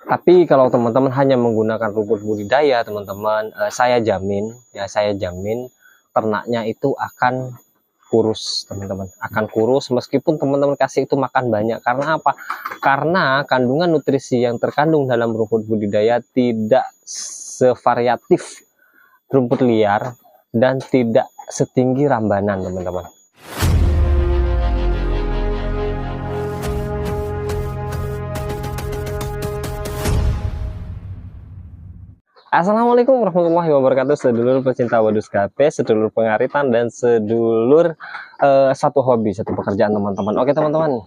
Tapi kalau teman-teman hanya menggunakan rumput budidaya, teman-teman, saya jamin ternaknya itu akan kurus, teman-teman. Akan kurus meskipun teman-teman kasih itu makan banyak. Karena apa? Karena kandungan nutrisi yang terkandung dalam rumput budidaya tidak sevariatif rumput liar dan tidak setinggi rambanan, teman-teman. Assalamualaikum warahmatullahi wabarakatuh, sedulur pecinta Wadus KP, sedulur pengaritan, dan sedulur satu hobi, satu pekerjaan, teman-teman. Oke teman-teman,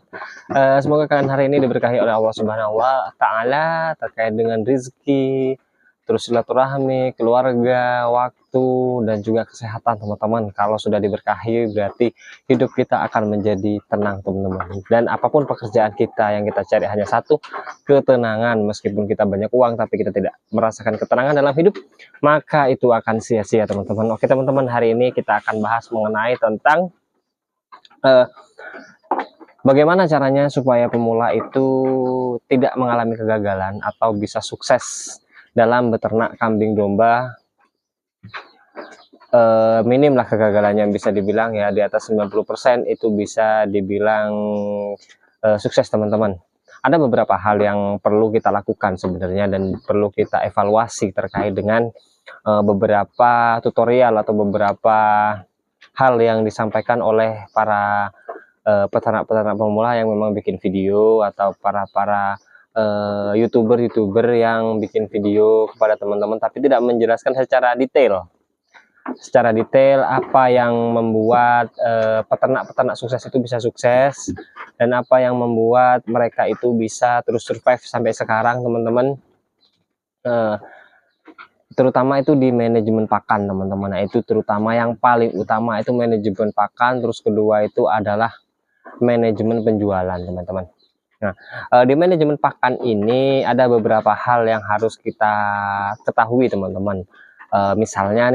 semoga kalian hari ini diberkahi oleh Allah Subhanahu wa Ta'ala terkait dengan rezeki, terus silaturahmi, keluarga, waktu, dan juga kesehatan, teman-teman. Kalau sudah diberkahi berarti hidup kita akan menjadi tenang, teman-teman. Dan apapun pekerjaan kita yang kita cari hanya satu, ketenangan. Meskipun kita banyak uang tapi kita tidak merasakan ketenangan dalam hidup, maka itu akan sia-sia, teman-teman. Oke teman-teman, hari ini kita akan bahas mengenai tentang bagaimana caranya supaya pemula itu tidak mengalami kegagalan atau bisa sukses dalam beternak kambing domba. Minim lah kegagalannya, bisa dibilang ya di atas 90% itu bisa dibilang sukses, teman-teman. Ada beberapa hal yang perlu kita lakukan sebenarnya dan perlu kita evaluasi terkait dengan beberapa tutorial atau beberapa hal yang disampaikan oleh para peternak-peternak pemula yang memang bikin video, atau para youtuber yang bikin video kepada teman-teman tapi tidak menjelaskan secara detail apa yang membuat peternak-peternak sukses itu bisa sukses, dan apa yang membuat mereka itu bisa terus survive sampai sekarang, teman-teman. Terutama itu di manajemen pakan, teman-teman. Nah, itu terutama yang paling utama itu manajemen pakan, terus kedua itu adalah manajemen penjualan, teman-teman. Nah, di manajemen pakan ini ada beberapa hal yang harus kita ketahui, teman-teman. Misalnya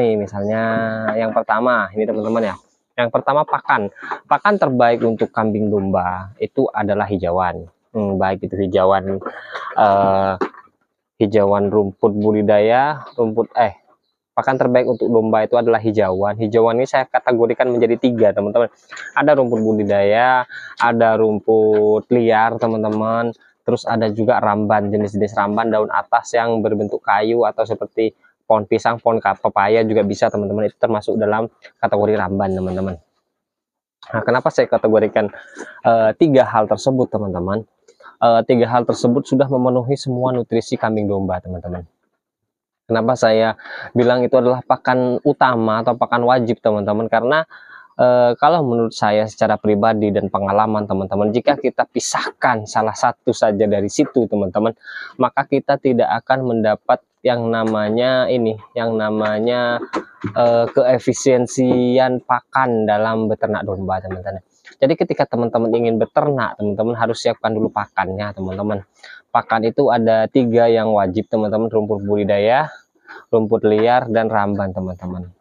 yang pertama ini, teman-teman ya. Yang pertama, pakan terbaik untuk kambing domba itu adalah hijauan. Baik itu hijauan rumput budidaya, pakan terbaik untuk domba itu adalah hijauan. Hijauan ini saya kategorikan menjadi 3, teman-teman. Ada rumput budidaya, ada rumput liar, teman-teman. Terus ada juga ramban, jenis-jenis ramban daun atas yang berbentuk kayu atau seperti pohon pisang, pohon pepaya juga bisa, teman-teman. Itu termasuk dalam kategori ramban, teman-teman. Nah, kenapa saya kategorikan 3 hal tersebut, teman-teman? 3 hal tersebut sudah memenuhi semua nutrisi kambing domba, teman-teman. Kenapa saya bilang itu adalah pakan utama atau pakan wajib, teman-teman? Karena kalau menurut saya secara pribadi dan pengalaman, teman-teman, jika kita pisahkan salah satu saja dari situ, teman-teman, maka kita tidak akan mendapat yang namanya keefisiensian pakan dalam beternak domba, teman-teman. Jadi ketika teman-teman ingin beternak, teman-teman harus siapkan dulu pakannya, teman-teman. Pakan itu ada 3 yang wajib, teman-teman: rumput budidaya, rumput liar, dan ramban, teman-teman.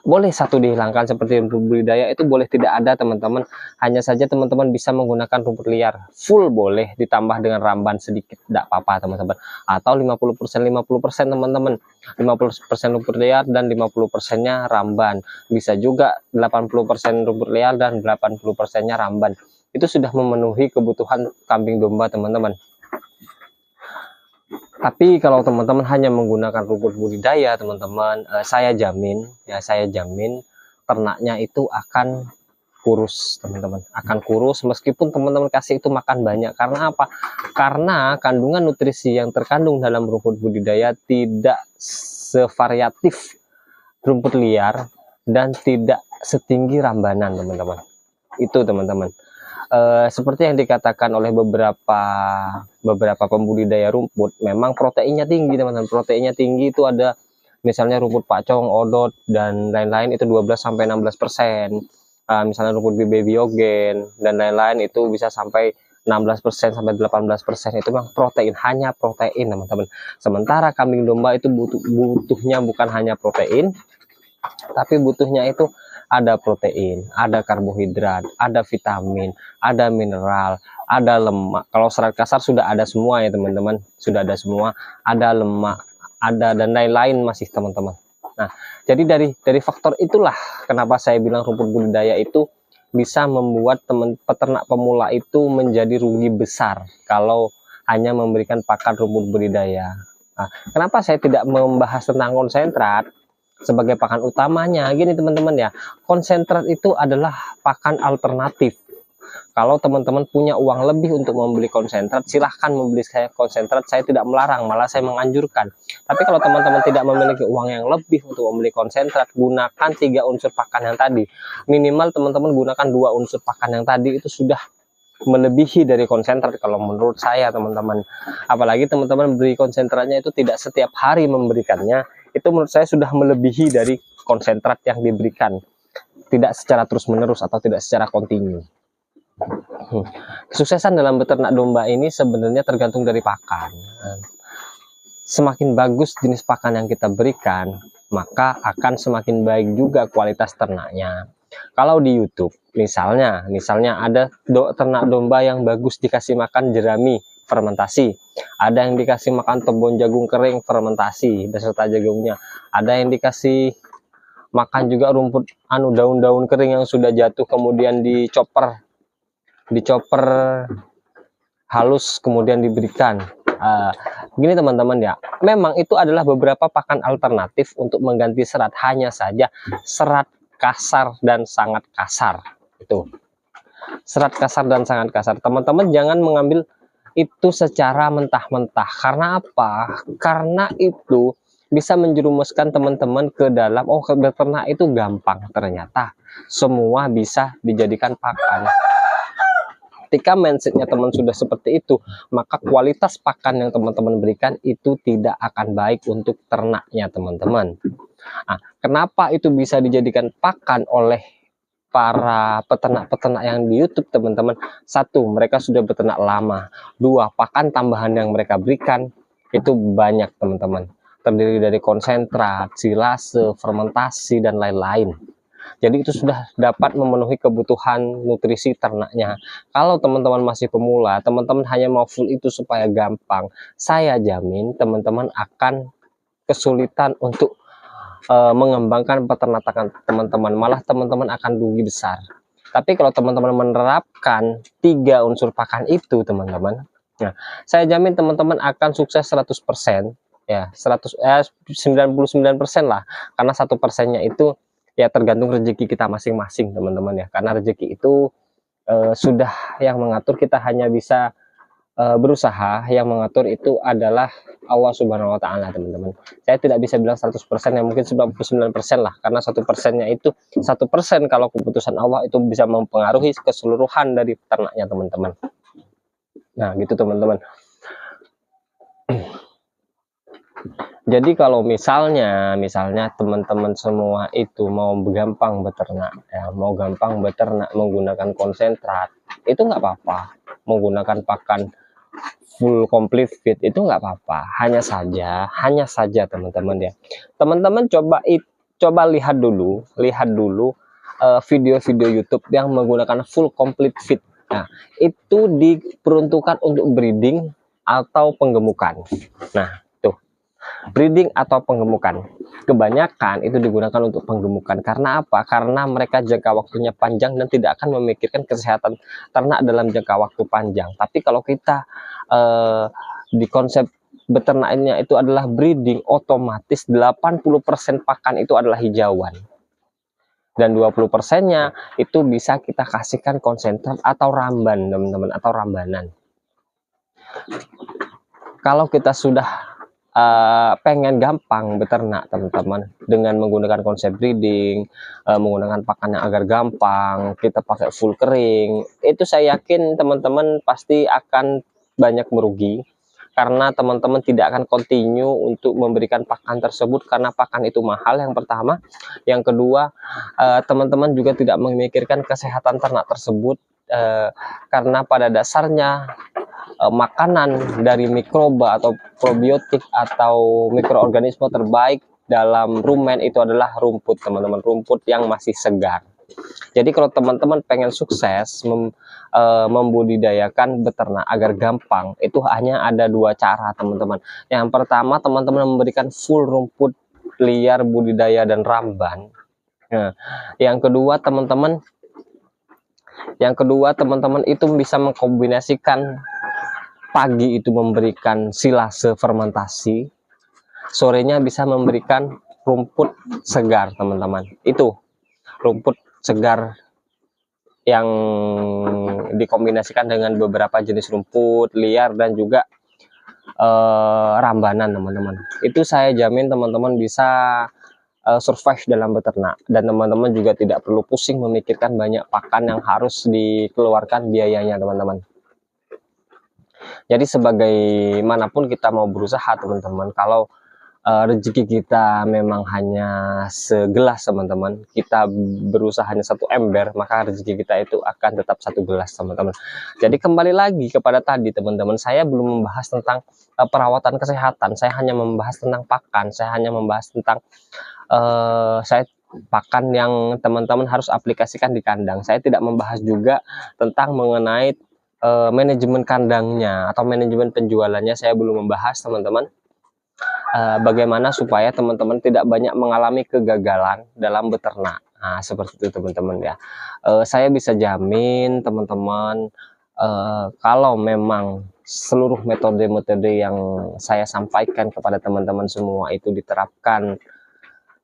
Boleh satu dihilangkan seperti rumput budidaya, itu boleh tidak ada, teman-teman. Hanya saja teman-teman bisa menggunakan rumput liar full, boleh ditambah dengan ramban sedikit, tidak apa-apa, teman-teman. Atau 50%, teman-teman. 50% rumput liar dan 50%-nya ramban. Bisa juga 80% rumput liar dan 80%-nya ramban. Itu sudah memenuhi kebutuhan kambing domba, teman-teman. Tapi kalau teman-teman hanya menggunakan rumput budidaya, teman-teman, saya jamin ternaknya itu akan kurus, teman-teman. Akan kurus meskipun teman-teman kasih itu makan banyak. Karena apa? Karena kandungan nutrisi yang terkandung dalam rumput budidaya tidak sevariatif rumput liar dan tidak setinggi rambanan, teman-teman. Itu, teman-teman. Seperti yang dikatakan oleh beberapa pembudidaya rumput, memang proteinnya tinggi, teman-teman. Proteinnya tinggi itu ada misalnya rumput pacong, odot, dan lain-lain, itu 12-16%. Misalnya rumput biogen dan lain-lain itu bisa sampai 16% sampai 18%. Itu memang protein, hanya protein, teman-teman. Sementara kambing domba itu butuhnya bukan hanya protein, tapi butuhnya itu ada protein, ada karbohidrat, ada vitamin, ada mineral, ada lemak. Kalau serat kasar sudah ada semua ya teman-teman, sudah ada semua, ada lemak, ada dan lain-lain masih teman-teman. Nah, jadi dari faktor itulah kenapa saya bilang rumput budidaya itu bisa membuat peternak pemula itu menjadi rugi besar kalau hanya memberikan pakan rumput budidaya. Nah, kenapa saya tidak membahas tentang konsentrat sebagai pakan utamanya? Gini teman-teman ya, konsentrat itu adalah pakan alternatif. Kalau teman-teman punya uang lebih untuk membeli konsentrat, silahkan membeli konsentrat, saya tidak melarang, malah saya menganjurkan. Tapi kalau teman-teman tidak memiliki uang yang lebih untuk membeli konsentrat, gunakan 3 unsur pakan yang tadi. Minimal teman-teman gunakan 2 unsur pakan yang tadi, itu sudah melebihi dari konsentrat kalau menurut saya teman-teman. Apalagi teman-teman beri konsentratnya itu tidak setiap hari memberikannya, itu menurut saya sudah melebihi dari konsentrat yang diberikan, tidak secara terus-menerus atau tidak secara kontinu. Kesuksesan dalam beternak domba ini sebenarnya tergantung dari pakan. Semakin bagus jenis pakan yang kita berikan, maka akan semakin baik juga kualitas ternaknya. Kalau di YouTube misalnya ada ternak domba yang bagus dikasih makan jerami fermentasi, ada yang dikasih makan tebon jagung kering fermentasi beserta jagungnya, ada yang dikasih makan juga rumput daun-daun kering yang sudah jatuh kemudian dicoper halus kemudian diberikan. Gini teman-teman ya, memang itu adalah beberapa pakan alternatif untuk mengganti serat, hanya saja serat kasar dan sangat kasar. Itu serat kasar dan sangat kasar, teman-teman jangan mengambil itu secara mentah-mentah. Karena apa? Karena itu bisa menjerumuskan teman-teman ke dalam, oh beternak itu gampang, ternyata semua bisa dijadikan pakan. Ketika mindsetnya teman sudah seperti itu, maka kualitas pakan yang teman-teman berikan itu tidak akan baik untuk ternaknya teman-teman. Nah, kenapa itu bisa dijadikan pakan oleh para peternak-peternak yang di YouTube teman-teman? Satu, mereka sudah beternak lama. Dua, pakan tambahan yang mereka berikan itu banyak teman-teman, terdiri dari konsentrat, silase, fermentasi, dan lain-lain. Jadi itu sudah dapat memenuhi kebutuhan nutrisi ternaknya. Kalau teman-teman masih pemula, teman-teman hanya mau full itu supaya gampang, saya jamin teman-teman akan kesulitan untuk mengembangkan peternakan teman-teman, malah teman-teman akan rugi besar. Tapi kalau teman-teman menerapkan 3 unsur pakan itu teman-teman, nah saya jamin teman-teman akan sukses 100%, ya 99% lah, karena 1%-nya itu ya tergantung rezeki kita masing-masing teman-teman ya, karena rezeki itu sudah yang mengatur, kita hanya bisa berusaha, yang mengatur itu adalah Allah Subhanahu wa Ta'ala teman-teman. Saya tidak bisa bilang 100%, ya mungkin 99% lah, karena 1%-nya itu 1%, kalau keputusan Allah itu bisa mempengaruhi keseluruhan dari ternaknya teman-teman. Nah gitu teman-teman. Jadi kalau misalnya teman-teman semua itu mau gampang beternak ya, mau gampang beternak menggunakan konsentrat, itu nggak apa-apa. Menggunakan pakan full complete feed itu nggak apa-apa, hanya saja teman-teman ya, teman-teman coba lihat dulu video-video YouTube yang menggunakan full complete feed. Nah itu diperuntukkan untuk breeding atau penggemukan. Nah tuh, breeding atau penggemukan kebanyakan itu digunakan untuk penggemukan. Karena apa? Karena mereka jangka waktunya panjang dan tidak akan memikirkan kesehatan ternak dalam jangka waktu panjang. Tapi kalau kita di konsep beternaknya itu adalah breeding, otomatis 80% pakan itu adalah hijauan, dan 20%-nya itu bisa kita kasihkan konsentrat atau ramban teman-teman, atau rambanan. Kalau kita sudah pengen gampang beternak teman-teman dengan menggunakan konsep breeding, menggunakan pakan yang agar gampang, kita pakai full kering, itu saya yakin teman-teman pasti akan banyak merugi, karena teman-teman tidak akan continue untuk memberikan pakan tersebut, karena pakan itu mahal yang pertama. Yang kedua, teman-teman juga tidak memikirkan kesehatan ternak tersebut, karena pada dasarnya makanan dari mikroba atau probiotik atau mikroorganisme terbaik dalam rumen itu adalah rumput teman-teman, rumput yang masih segar. Jadi kalau teman-teman pengen sukses membudidayakan beternak agar gampang, itu hanya ada dua cara teman-teman. Yang pertama, teman-teman memberikan full rumput liar budidaya dan ramban. Nah, yang kedua teman-teman itu bisa mengkombinasikan, pagi itu memberikan silase fermentasi, sorenya bisa memberikan rumput segar teman-teman. Itu rumput segar yang dikombinasikan dengan beberapa jenis rumput liar dan juga rambanan teman-teman. Itu saya jamin teman-teman bisa survive dalam beternak, dan teman-teman juga tidak perlu pusing memikirkan banyak pakan yang harus dikeluarkan biayanya teman-teman. Jadi sebagaimanapun kita mau berusaha teman-teman, kalau rezeki kita memang hanya segelas teman-teman, kita berusaha hanya satu ember, maka rezeki kita itu akan tetap satu gelas teman-teman. Jadi kembali lagi kepada tadi teman-teman, saya belum membahas tentang perawatan kesehatan, saya hanya membahas tentang pakan, saya hanya membahas tentang pakan yang teman-teman harus aplikasikan di kandang. Saya tidak membahas juga tentang mengenai manajemen kandangnya atau manajemen penjualannya, saya belum membahas teman-teman. Bagaimana supaya teman-teman tidak banyak mengalami kegagalan dalam beternak. Nah, seperti itu teman-teman ya. Saya bisa jamin teman-teman, kalau memang seluruh metode-metode yang saya sampaikan kepada teman-teman semua itu diterapkan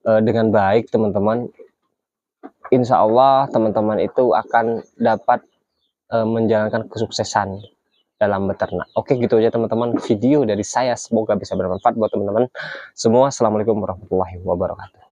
dengan baik teman-teman, insya Allah teman-teman itu akan dapat menjalankan kesuksesan dalam beternak. Oke, gitu aja teman-teman video dari saya, semoga bisa bermanfaat buat teman-teman semua. Assalamualaikum warahmatullahi wabarakatuh.